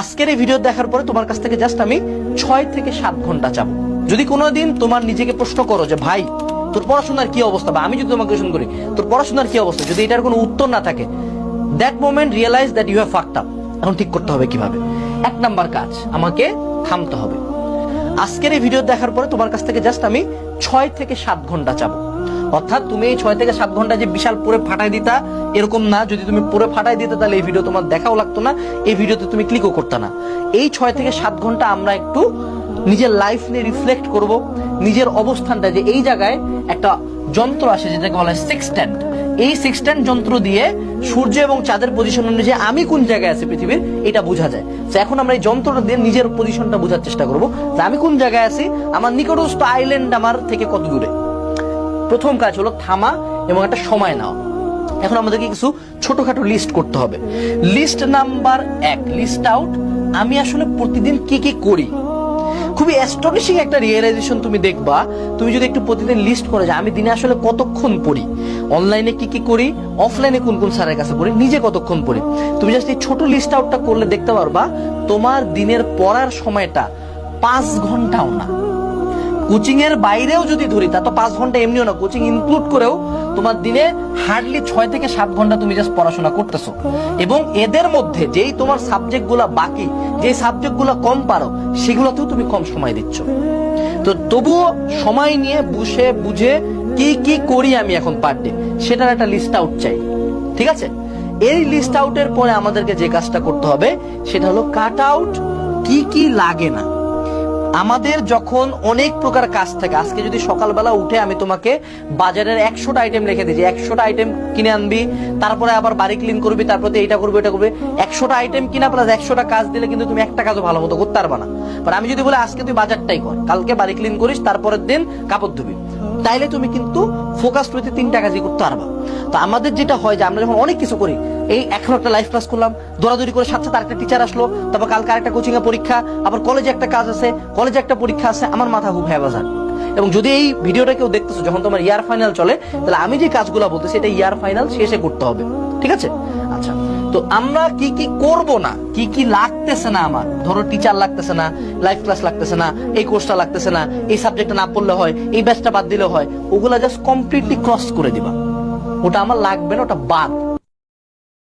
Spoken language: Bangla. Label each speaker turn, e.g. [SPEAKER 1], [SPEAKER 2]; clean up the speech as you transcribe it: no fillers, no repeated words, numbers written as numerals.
[SPEAKER 1] আজকের এই ভিডিও দেখার পরে তোমার কাছ থেকে জাস্ট আমি 6 থেকে 7 ঘন্টা চাবো। যদি কোনোদিন তোমার নিজেকে প্রশ্ন করো যে ভাই তোর পড়াশোনার কি অবস্থা, বা আমি যদি তোমাকে কোয়েশ্চেন করি তোর পড়াশোনার কি অবস্থা, যদি এটার কোনো উত্তর না থাকে, that moment realise that you have fucked up. এখন ঠিক করতে হবে কিভাবে। 1 নাম্বার কাজ, আমাকে থামতে হবে। আজকের এই ভিডিও দেখার পরে তোমার কাছ থেকে জাস্ট আমি 6 থেকে 7 ঘন্টা চাবো। অর্থাৎ তুমি এই 6 থেকে 7 ঘন্টা যে বিশাল পরে ফাটাই দিতা এরকম না। যদি তুমি পরে ফাটাই দিতে তাহলে এই ভিডিও তোমার দেখাও লাগতো না, এই ভিডিওতে তুমি ক্লিকও করতে না। এই 6 থেকে 7 ঘন্টা আমরা একটু নিজের লাইফ নিয়ে রিফ্লেক্ট করব, নিজের অবস্থানটা, যে এই জায়গায় একটা যন্ত্র আসে যেটাকে বলা হয় সেক্সট্যান্ট। এই সেক্সট্যান্ট যন্ত্র দিয়ে সূর্য এবং চাঁদের পজিশন অনুযায়ী আমি কোন জায়গায় আছি পৃথিবীর এটা বোঝা যায়। তো এখন আমরা এই যন্ত্রটা দিয়ে নিজের পজিশনটা বোঝার চেষ্টা করব যে আমি কোন জায়গায় আছি, আমার নিকটস্থ আইল্যান্ড আমার থেকে কত দূরে। প্রথম কাজ হলো থামা এবং একটা সময় নেওয়া। এখন আমাদেরকে কিছু ছোটখাটো লিস্ট করতে হবে। লিস্ট নাম্বার 1, লিস্ট আউট আমি আসলে প্রতিদিন কি কি করি। খুবই অ্যাস্টনিশিং একটা রিয়েলাইজেশন তুমি দেখবা, তুমি যদি একটু প্রতিদিন লিস্ট করে যে আমি দিনে আসলে কতক্ষণ পড়ি, অনলাইনে কি কি করি, অফলাইনে কোন কোন স্যারের কাছে পড়ি, নিজে কতক্ষণ পড়ি। তুমি জাস্ট এই ছোট লিস্ট আউটটা করলে দেখতে পারবা তোমার দিনের পড়ার সময়টা 5 ঘন্টাও না। কোচিং এর বাইরেও যদি ধরি তা তো 5 ঘন্টা এমনিও না, কোচিং ইনক্লুড করেও তোমার দিনে হার্ডলি 6 থেকে 7 ঘন্টা তুমি জাস্ট পড়াশোনা করতেছো। এবং এদের মধ্যে যেই তোমার সাবজেক্ট গুলা বাকি, যে সাবজেক্ট গুলা কম পারো সেগুলোতেও তুমি কম সময় দিচ্ছ। তো তবুও সময় নিয়ে বসে বুঝে কি কি করি আমি এখন পার ডে সেটার একটা লিস্ট আউট চাই, ঠিক আছে? এই লিস্ট আউটের পরে আমাদেরকে যে কাজটা করতে হবে সেটা হলো কাট আউট কি কি লাগে না। আমাদের যখন অনেক প্রকার কাজ থাকে, আজকে যদি সকালবেলা উঠে আমি তোমাকে বাজারের 100টা আইটেম লিখে দিই যে 100টা আইটেম কিনে আনবি, তারপরে আবার বাড়ি ক্লিন করবি, তারপরে এইটা করবি এটা করবি, 100টা আইটেম কিনা প্লাস 100টা কাজ দিলে কিন্তু তুমি একটা কাজও ভালো মতো করতে পারবা না। বাট আমি যদি বলি আজকে তুই বাজারটাই কর, কালকে বাড়ি ক্লিন করিস, তারপরের দিন কাপড় ধুবি, তাইলে তুমি কিন্তু ফোকাসড হইতে 3টা কাজই করতে পারবা। তো আমাদের যেটা হয় যে আমরা যখন অনেক কিছু করি, এই এখন একটা লাইভ ক্লাস করলাম, দৌড়াদৌড়ি করে সাথে সাথে আরেকটা টিচার আসলো, তারপর কালকে আরেকটা কোচিং এ পরীক্ষা, আবার কলেজে একটা কাজ আছে, কলেজে একটা পরীক্ষা আছে, আমার মাথা খুব হ্যাবাজার। এবং যদি এই ভিডিওটা কেউ দেখতেছো যখন তোমার ইয়ার ফাইনাল চলে, তাহলে আমি যে কাজগুলো বলতেছি এটা ইয়ার ফাইনাল শেষে করতে হবে, ঠিক আছে? আচ্ছা, তো আমরা কি কি করব না, কি কি লাগতেছে না আমার, ধরো টিচার লাগতেছে না, লাইভ ক্লাস লাগতেছে না, এই কোর্সটা লাগতেছে না, এই সাবজেক্টটা না পড়লে হয়, এই ব্যাচটা বাদ দিলে হয়, ওগুলা জাস্ট কমপ্লিটলি ক্রস করে দিবা। ওটা আমার লাগবে না, ওটা বাদ।